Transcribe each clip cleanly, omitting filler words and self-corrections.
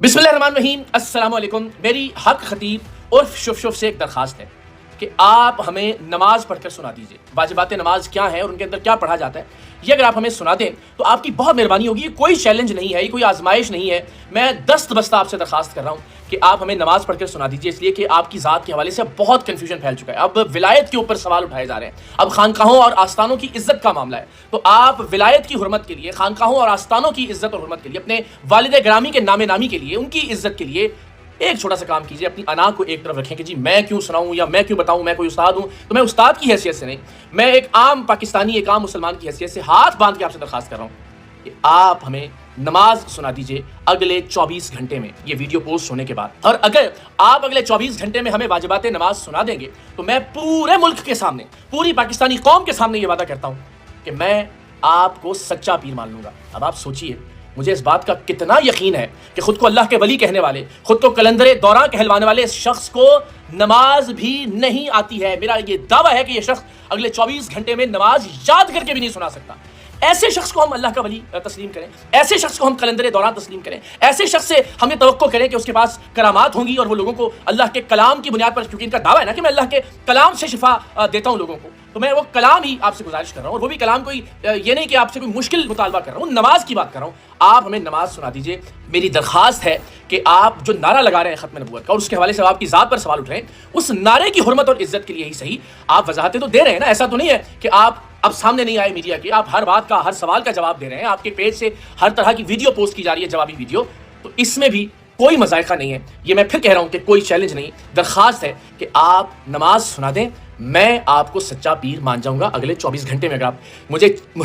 बिस्मिल्लाहिर्रहमानिर्रहीम, अस्सलाम वालेकुम। मेरी हक खतीब उर्फ शुफ से एक दरखास्त है कि आप हमें नमाज पढ़कर सुना दीजिए। वाजिबात नमाज क्या है और उनके अंदर क्या पढ़ा जाता है, ये अगर आप हमें सुना दें तो आपकी बहुत मेहरबानी होगी। कोई चैलेंज नहीं है, ये कोई आजमाइश नहीं है। मैं दस्त बस्ता आपसे दरखास्त कर रहा हूँ कि आप हमें नमाज पढ़कर सुना दीजिए, इसलिए कि आपकी ज़ात के हवाले से बहुत कन्फ्यूजन फैल चुका है। अब विलायत के ऊपर सवाल उठाए जा रहे हैं, अब खानकाहों और आस्थानों की इज्जत का मामला है। तो आप विलायत की हुर्मत के लिए, खानकाहों और आस्थानों की इज्जत और हुर्मत के लिए, अपने वालिद ग्रामी के नामे नामी के लिए, उनकी इज्जत के लिए एक छोटा सा काम कीजिए। अपनी अना को एक तरफ रखें कि जी मैं क्यों सुनाऊं या मैं क्यों बताऊं, मैं कोई उस्ताद हूं। तो मैं उस्ताद की हैसियत से नहीं, मैं एक आम पाकिस्तानी, एक आम मुसलमान की हैसियत से हाथ बांध के आपसे दरखास्त कर रहा हूं कि आप हमें नमाज सुना दीजिए अगले 24 घंटे में, ये वीडियो पोस्ट होने के बाद। और अगर आप अगले 24 घंटे में हमें वाजिबात नमाज सुना देंगे तो मैं पूरे मुल्क के सामने, पूरी पाकिस्तानी कौम के सामने ये वादा करता हूं कि मैं आपको सच्चा पीर मान लूंगा। अब आप सोचिए, मुझे इस बात का कितना यकीन है कि खुद को अल्लाह के वली कहने वाले, खुद को कलंदर दौरान कहलवाने वाले इस शख्स को नमाज भी नहीं आती है। मेरा ये दावा है कि ये शख्स अगले 24 घंटे में नमाज याद करके भी नहीं सुना सकता। ऐसे शख्स को हम अल्लाह का वली तस्लीम करें, ऐसे शख्स को हम कलंदर दौरान तस्लीम करें, ऐसे शख्स से हमें तवक्को करें कि उसके पास करामात होंगी और वो लोगों को अल्लाह के कलाम की बुनियाद पर, क्योंकि इनका दावा है ना कि मैं अल्लाह के कलाम से शिफा देता हूँ लोगों को, तो मैं वो कलाम ही आपसे गुजारिश कर रहा हूँ। और वो भी कलाम कोई ये नहीं कि आपसे कोई मुश्किल मुतालबा कर रहा हूँ, नमाज की बात कर रहा हूँ। आप हमें नमाज सुना दीजिए। मेरी दरखास्त है कि आप जो नारा लगा रहे हैं खत्म नबूवत का और उसके हवाले से आपकी ज़ात पर सवाल उठ रहे हैं, उस नारे की हुर्मत और इज्जत के लिए ही सही आप वजाहतें तो दे रहे हैं ना। ऐसा तो नहीं है कि आप अब सामने नहीं आए मीडिया के, आप हर बात का, हर सवाल का जवाब दे रहे हैं। आपके पेज से हर तरह की वीडियो पोस्ट की जा रही है, जवाबी वीडियो, तो इसमें भी कोई मजायका नहीं है। ये मैं फिर कह रहा हूं कि कोई चैलेंज नहीं, दरखास्त है कि आप नमाज सुना दें। मैं आपको सच्चा पीर मान जाऊंगा अगले 24 घंटे में। अगर आप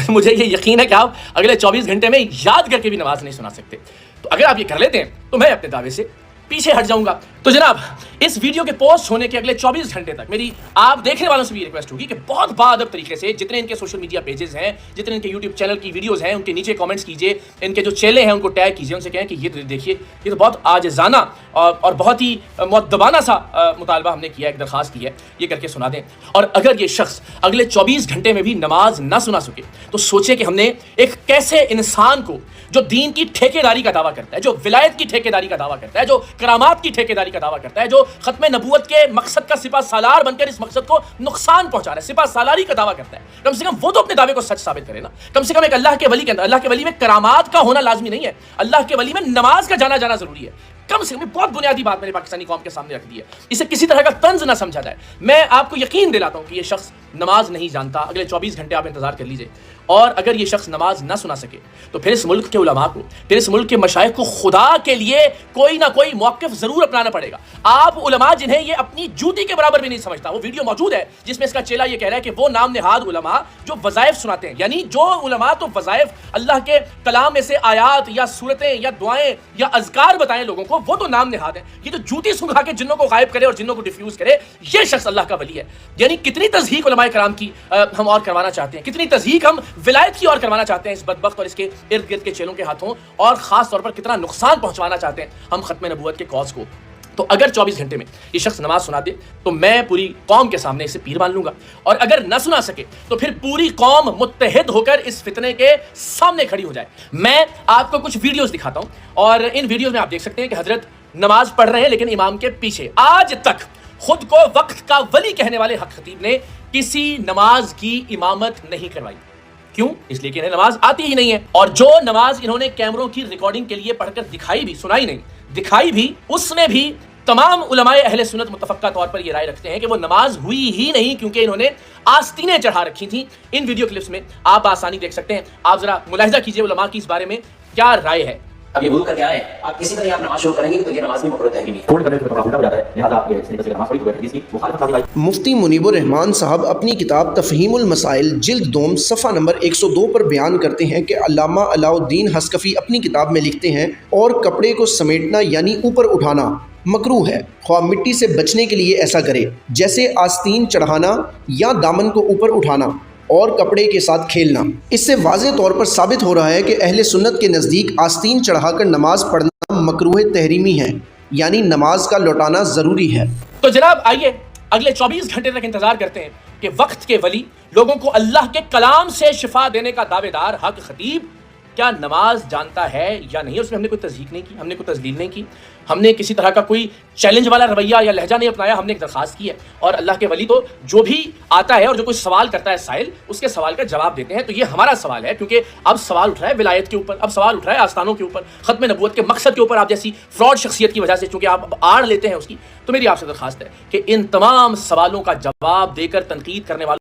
मुझे ये यकीन है कि आप अगले 24 घंटे में याद करके भी नमाज नहीं सुना सकते, तो अगर आप ये कर लेते हैं तो मैं अपने दावे से पीछे हट जाऊंगा। तो जनाब, इस वीडियो के पोस्ट होने के अगले 24 घंटे तक मेरी आप देखने वालों से भी रिक्वेस्ट होगी कि बहुत बाअदब तरीके से जितने इनके सोशल मीडिया पेजेस हैं, जितने इनके यूट्यूब चैनल की वीडियोस हैं, उनके नीचे कमेंट्स कीजिए, इनके जो चेले हैं उनको टैग कीजिए, उनसे कहें कि ये देखिए, ये तो बहुत आजिज़ाना और बहुत ही मुअद्दबाना सा मुतालबा हमने किया, एक दरखास्त की है, ये करके सुना दें। और अगर ये शख्स अगले 24 घंटे में भी नमाज ना सुना सके तो सोचे कि हमने एक कैसे इंसान को, जो दीन की ठेकेदारी का दावा करता है, जो विलायत की ठेकेदारी का दावा करता है, जो करामात की ठेकेदारी का दावा करता है, जो खत्म नबूवत के मकसद का सिपा सालार बनकर इस मकसद को नुकसान पहुंचा रहा है, सिपा सालारी का दावा करता है, कम से कम वो तो अपने दावे को सच साबित करे ना। कम से कम एक अल्लाह के वली के अंदर, अल्लाह के वली में करामात का होना लाजमी नहीं है, अल्लाह के वली में नमाज का जाना जाना जरूरी है। कम से कम बहुत बुनियादी बात मैंने पाकिस्तानी कौम के सामने रख दी है, इसे किसी तरह का तंज ना समझा जाए। मैं आपको यकीन दिलाता हूं कि ये शख्स नमाज नहीं जानता। अगले 24 घंटे आप इंतजार कर लीजिए, और अगर ये शख्स नमाज ना सुना सके तो फिर इस मुल्क के उलमा को, फिर इस मुल्क के मशाइख को खुदा के लिए कोई ना कोई मौक़िफ़ जरूर अपनाना पड़ेगा। आप उलमा जिन्हें ये अपनी जूती के बराबर भी नहीं समझता, वो वीडियो मौजूद है जिसमें इसका चेला ये कह रहा है कि वो नाम नेहाद उलमा जो वज़ाइफ सुनाते हैं, यानी जो उलमा तो वज़ाइफ अल्लाह के कलाम में से आयात या सूरतें या दुआएं या अज़कार बताएं लोगों को, वो तो नाम नेहाद है। ये तो जूती सुंघा के जिन्नों को गायब करे और जिन्नों को डिफ्यूज करे, ये शख्स अल्लाह का वली है। यानी कितनी तज़हीक उलमाए कराम की हम और करवाना चाहते हैं, कितनी तज़हीक हम विलायत की और करवाना चाहते हैं इस बदबख्त और इसके इर्द गिर्द के चेलों के हाथों, और खास तौर पर कितना नुकसान पहुंचवाना चाहते हैं हम खत्म नबूवत के कॉज को। तो अगर 24 घंटे में ये शख्स नमाज सुना दे तो मैं पूरी कौम के सामने इसे पीर मान लूंगा, और अगर न सुना सके तो फिर पूरी कौम मुत्तहिद होकर इस फितने के सामने खड़ी हो जाए। मैं आपको कुछ वीडियोस दिखाता हूं, और इन वीडियोस में आप देख सकते हैं कि हजरत नमाज पढ़ रहे हैं लेकिन इमाम के पीछे। आज तक खुद को वक्त का वली कहने वाले हक खतीब ने किसी नमाज की इमामत नहीं करवाई। क्यों? इसलिए कि इन्हें नमाज आती ही नहीं है, और जो नमाज इन्होंने कैमरों की रिकॉर्डिंग के लिए पढ़कर दिखाई भी, सुनाई नहीं, दिखाई भी, उसमें भी तमाम उलमाए अहले सुन्नत मुत्तफ़क़ा तौर पर ये राय रखते हैं कि वो नमाज हुई ही नहीं, क्योंकि इन्होंने आस्तीनें चढ़ा रखी थी। इन वीडियो क्लिप्स में आप आसानी देख सकते हैं। आप जरा मुलाहिजा कीजिए उलमा की इस बारे में क्या राय है। अब ये वुज़ू करके आए, आप किसी तरह आप नमाज शुरू करेंगे तो ये नमाज में मकरूह है कि नहीं, थोड़ी करने से उल्टा हो जाता है, लिहाजा आप ये तरीके से नमाज पढ़ी तो इसकी मुखालिफत नहीं। मुफ्ती मुनीबुर रहमान साहब अपनी किताब तफ़हीमुल मसाइल जिल्द दोम सफ़ा नंबर 102 पर बयान करते हैं कि अल्लामा अलाउद्दीन हस्कफ़ी अपनी किताब में लिखते हैं, और कपड़े को समेटना यानी ऊपर उठाना मकरूह है, ख्वाह मिट्टी से बचने के लिए ऐसा करे, जैसे आस्तीन चढ़ाना या दामन को ऊपर उठाना और कपड़े के साथ खेलना। इससे वाज़ेह तौर पर साबित हो रहा है कि अहले सुन्नत के नज़दीक आस्तीन चढ़ाकर नमाज पढ़ना मकरूह तहरीमी है, यानी नमाज का लौटाना ज़रूरी है। तो जनाब आइए अगले 24 घंटे तक इंतजार करते हैं कि वक्त के वली, लोगों को अल्लाह के कलाम से शिफा देने का दावेदार हक खतीब کیا نماز جانتا ہے یا نہیں. اس میں ہم نے کوئی تصدیق نہیں کی, ہم نے کوئی تذلیل نہیں کی, ہم نے کسی طرح کا کوئی چیلنج والا رویہ یا لہجہ نہیں اپنایا. ہم نے ایک درخواست کی ہے, اور اللہ کے ولی تو جو بھی آتا ہے اور جو کوئی سوال کرتا ہے سائل, اس کے سوال کا جواب دیتے ہیں. تو یہ ہمارا سوال ہے, کیونکہ اب سوال اٹھ رہا ہے ولایت کے اوپر, اب سوال اٹھ رہا ہے آستانوں کے اوپر, ختم نبوت کے مقصد کے اوپر. آپ جیسی فراڈ شخصیت کی وجہ سے چونکہ آپ آڑ لیتے ہیں اس کی, تو میری آپ سے درخواست ہے کہ ان تمام سوالوں کا جواب دے کر تنقید کرنے والوں